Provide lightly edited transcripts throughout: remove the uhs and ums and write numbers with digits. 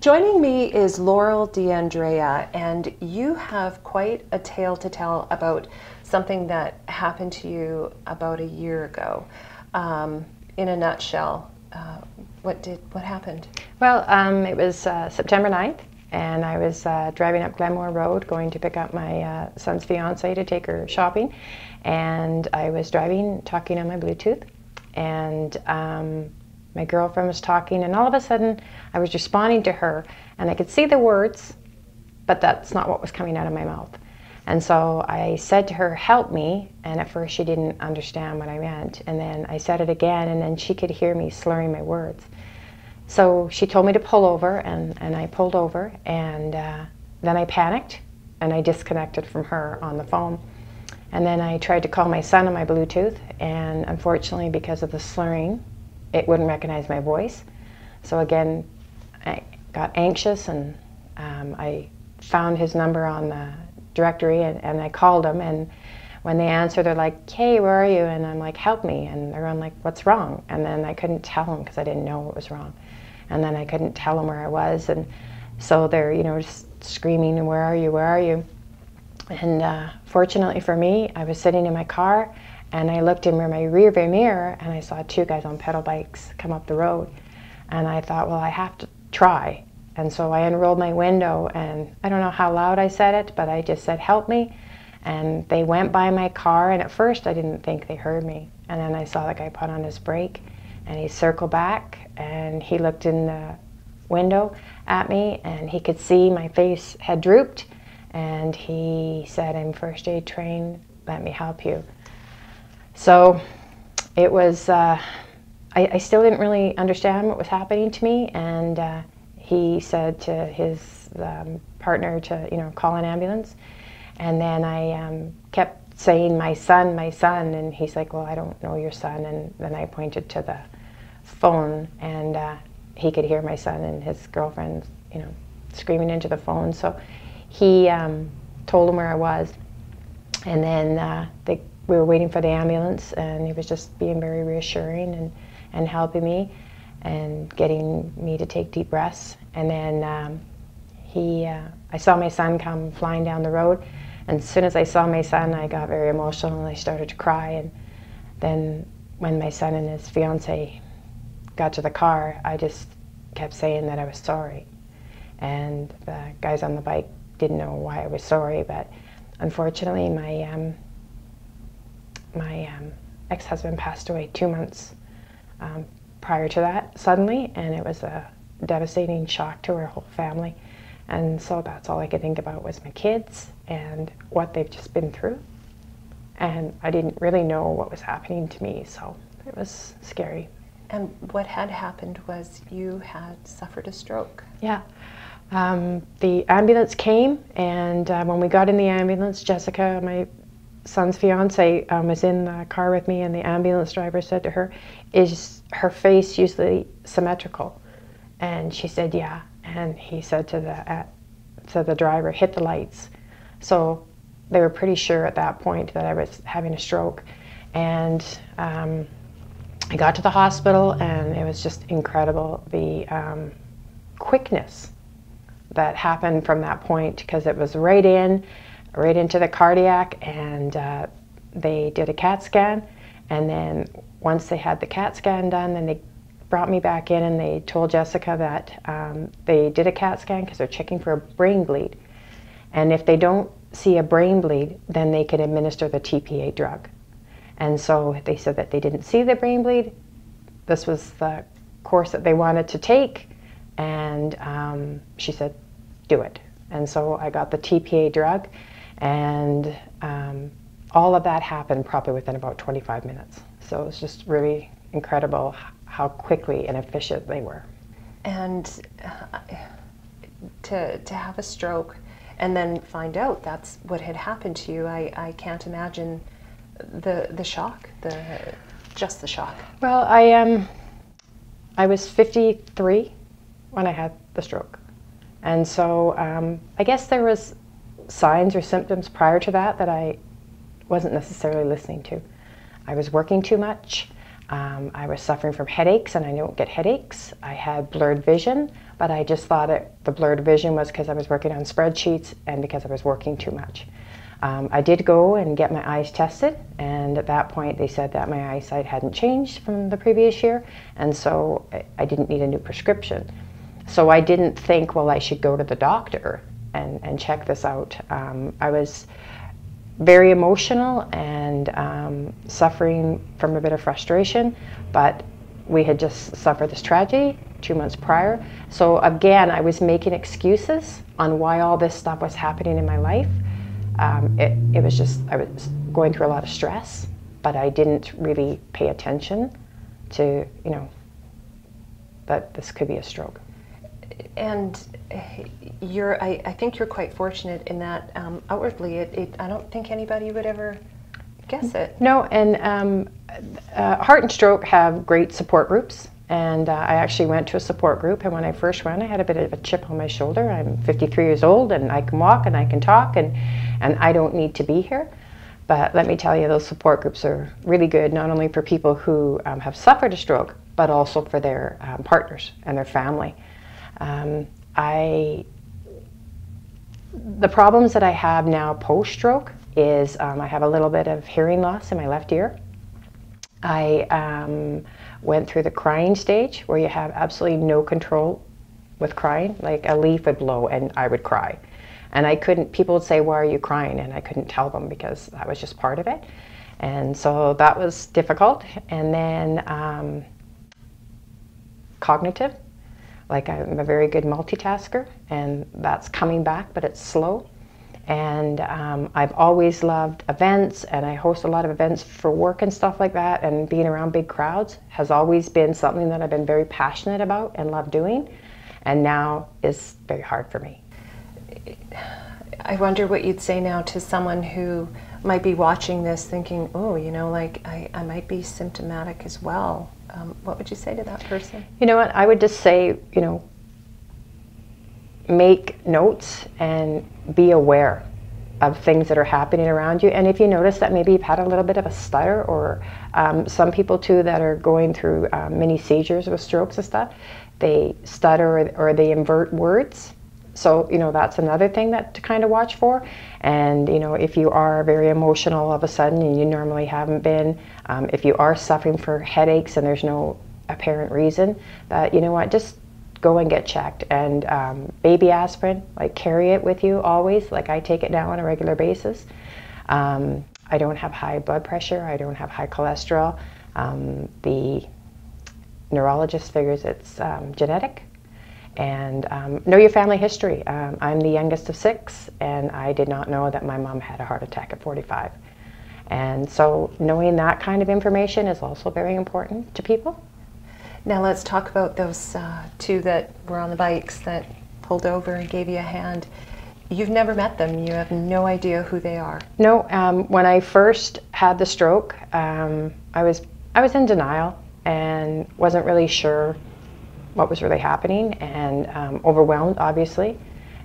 Joining me is Laurel D'Andrea, and you have quite a tale to tell about something that happened to you about a year ago. In a nutshell, what happened? Well, it was September 9th, and I was driving up Glenmore Road going to pick up my son's fiance to take her shopping, and I was driving, talking on my Bluetooth, and my girlfriend was talking, and all of a sudden I was responding to her, and I could see the words, but that's not what was coming out of my mouth. And so I said to her, "Help me," and at first she didn't understand what I meant, and then I said it again, and then she could hear me slurring my words. So she told me to pull over, and I pulled over, and then I panicked, and I disconnected from her on the phone. And then I tried to call my son on my Bluetooth, and unfortunately, because of the slurring, it wouldn't recognize my voice. So again, I got anxious, and I found his number on the directory, and I called him, and when they answer, they're like, "Hey, where are you?" And I'm like, "Help me." And they're like, "What's wrong?" And then I couldn't tell them because I didn't know what was wrong. And then I couldn't tell them where I was, and so they're, just screaming, "Where are you? Where are you?" And fortunately for me, I was sitting in my car, and I looked in my rear view mirror, and I saw two guys on pedal bikes come up the road. And I thought, well, I have to try. And so I unrolled my window, and I don't know how loud I said it, but I just said, "Help me." And they went by my car, and at first I didn't think they heard me. And then I saw the guy put on his brake, and he circled back, and he looked in the window at me, and he could see my face had drooped, and he said, "I'm first aid trained, let me help you." So it was, I still didn't really understand what was happening to me, and he said to his partner to, call an ambulance. And then I kept saying, my son," and he's like, "Well, I don't know your son." And then I pointed to the phone, and he could hear my son and his girlfriend, screaming into the phone. So he told him where I was, and then we were waiting for the ambulance, and he was just being very reassuring and helping me and getting me to take deep breaths. And then I saw my son come flying down the road, and as soon as I saw my son, I got very emotional, and I started to cry. And then when my son and his fiance got to the car, I just kept saying that I was sorry. And the guys on the bike didn't know why I was sorry, but unfortunately my ex-husband passed away 2 months prior to that, suddenly, and it was a devastating shock to our whole family. And so that's all I could think about was my kids and what they've just been through. And I didn't really know what was happening to me, so it was scary. And what had happened was you had suffered a stroke. Yeah. The ambulance came, and when we got in the ambulance, Jessica, my son's fiance, was in the car with me, and the ambulance driver said to her, "Is her face usually symmetrical?" And she said, "Yeah." And he said to the driver, "Hit the lights." So they were pretty sure at that point that I was having a stroke. And I got to the hospital, and it was just incredible, the quickness that happened from that point, because it was right into the cardiac, and they did a CAT scan. And then once they had the CAT scan done, then they brought me back in, and they told Jessica that they did a CAT scan because they're checking for a brain bleed. And if they don't see a brain bleed, then they can administer the TPA drug. And so they said that they didn't see the brain bleed. This was the course that they wanted to take, and she said, "Do it." And so I got the TPA drug, and all of that happened probably within about 25 minutes. So it was just really incredible how quickly and efficient they were. And to have a stroke and then find out that's what had happened to you, I can't imagine the shock, just the shock. Well, I was 53 when I had the stroke. And so I guess there was signs or symptoms prior to that I wasn't necessarily listening to. I was working too much. I was suffering from headaches, and I don't get headaches. I had blurred vision, but I just thought the blurred vision was because I was working on spreadsheets and because I was working too much. I did go and get my eyes tested, and at that point they said that my eyesight hadn't changed from the previous year, and so I didn't need a new prescription. So I didn't think, well, I should go to the doctor and check this out. I was very emotional and suffering from a bit of frustration, but we had just suffered this tragedy 2 months prior. So again, I was making excuses on why all this stuff was happening in my life. It was just, I was going through a lot of stress, but I didn't really pay attention to, that this could be a stroke. And I think you're quite fortunate in that outwardly, I don't think anybody would ever guess it. No, and heart and stroke have great support groups. And I actually went to a support group, and when I first went, I had a bit of a chip on my shoulder. I'm 53 years old, and I can walk, and I can talk, and I don't need to be here. But let me tell you, those support groups are really good, not only for people who have suffered a stroke, but also for their partners and their family. The problems that I have now post-stroke is I have a little bit of hearing loss in my left ear. I went through the crying stage, where you have absolutely no control with crying. Like, a leaf would blow and I would cry. And I couldn't, people would say, why are you crying? And I couldn't tell them, because that was just part of it. And so that was difficult. And then cognitive. Like, I'm a very good multitasker, and that's coming back, but it's slow. And I've always loved events, and I host a lot of events for work and stuff like that, and being around big crowds has always been something that I've been very passionate about and love doing, and now is very hard for me. I wonder what you'd say now to someone who might be watching this thinking, oh, I might be symptomatic as well. What would you say to that person? You know what, I would just say, make notes and be aware of things that are happening around you. And if you notice that maybe you've had a little bit of a stutter, or some people too that are going through mini seizures with strokes and stuff, they stutter or they invert words. So, that's another thing to kind of watch for. And, if you are very emotional all of a sudden, and you normally haven't been, if you are suffering for headaches and there's no apparent reason, that, just go and get checked. And baby aspirin, carry it with you always. I take it now on a regular basis. I don't have high blood pressure. I don't have high cholesterol. The neurologist figures it's genetic. And know your family history. I'm the youngest of 6, and I did not know that my mom had a heart attack at 45. And so knowing that kind of information is also very important to people. Now let's talk about those 2 that were on the bikes that pulled over and gave you a hand. You've never met them. You have no idea who they are. No. When I first had the stroke, I was in denial and wasn't really sure what was really happening, and overwhelmed, obviously.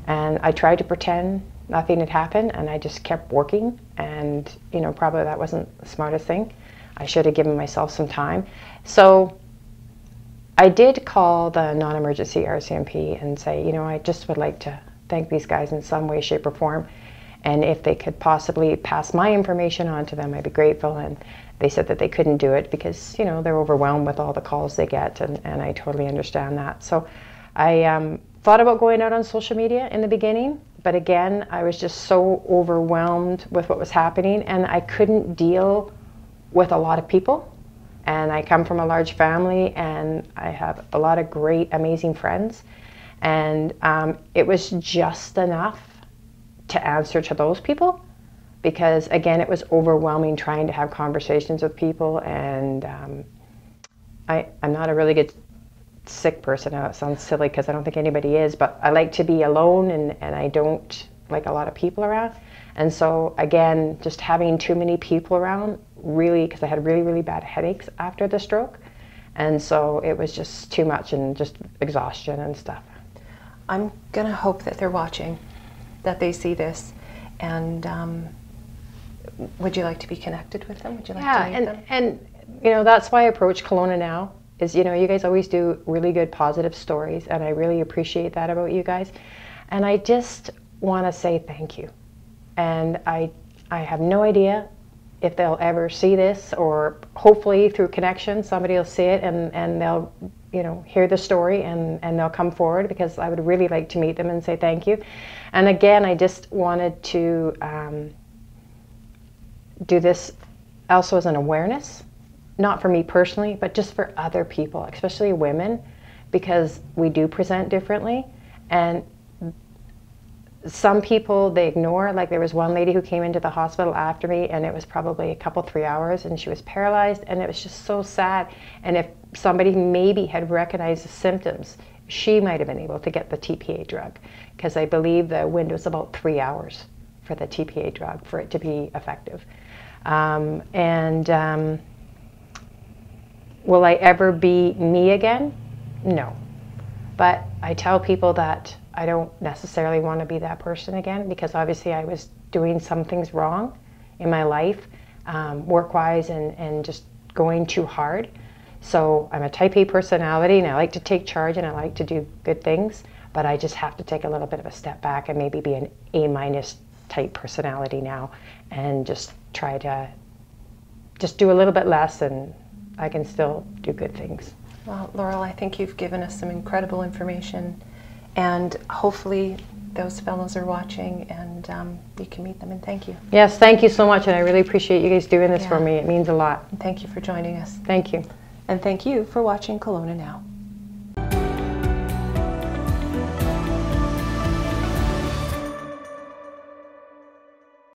And I tried to pretend nothing had happened, and I just kept working. And probably that wasn't the smartest thing. I should have given myself some time. So I did call the non-emergency RCMP and say, I just would like to thank these guys in some way, shape, or form. And if they could possibly pass my information on to them, I'd be grateful. And they said that they couldn't do it because, they're overwhelmed with all the calls they get, and I totally understand that. So I thought about going out on social media in the beginning, but again, I was just so overwhelmed with what was happening, and I couldn't deal with a lot of people. And I come from a large family, and I have a lot of great, amazing friends. And it was just enough to answer to those people, because again, it was overwhelming trying to have conversations with people. And I'm not a really good sick person. Now it sounds silly because I don't think anybody is, but I like to be alone, and I don't like a lot of people around. And so again, just having too many people around, really, because I had really, really bad headaches after the stroke. And so it was just too much, and just exhaustion and stuff. I'm gonna hope that they're watching, that they see this. And would you like to be connected with them? Would you like to meet them? And you know, that's why I approach Kelowna now, is, you know, you guys always do really good positive stories, and I really appreciate that about you guys. And I just want to say thank you. And I have no idea if they'll ever see this, or hopefully through connection somebody will see it and they'll, you know, hear the story and they'll come forward, because I would really like to meet them and say thank you. And again, I just wanted to do this also as an awareness, not for me personally, but just for other people, especially women, because we do present differently. And some people they ignore. Like, there was one lady who came into the hospital after me, and it was probably a couple, 3 hours, and she was paralyzed, and it was just so sad. And if somebody maybe had recognized the symptoms, she might have been able to get the TPA drug, because I believe the window is about 3 hours for the TPA drug for it to be effective. Will I ever be me again? No. But I tell people that I don't necessarily want to be that person again, because obviously I was doing some things wrong in my life, work-wise, and just going too hard. So I'm a type A personality, and I like to take charge, and I like to do good things, but I just have to take a little bit of a step back and maybe be an A- type personality now, and just try to just do a little bit less, and I can still do good things. Well, Laurel, I think you've given us some incredible information, and hopefully those fellows are watching, and you can meet them, and thank you. Yes, thank you so much, and I really appreciate you guys doing this for me. It means a lot. And thank you for joining us. Thank you. And thank you for watching Kelowna Now.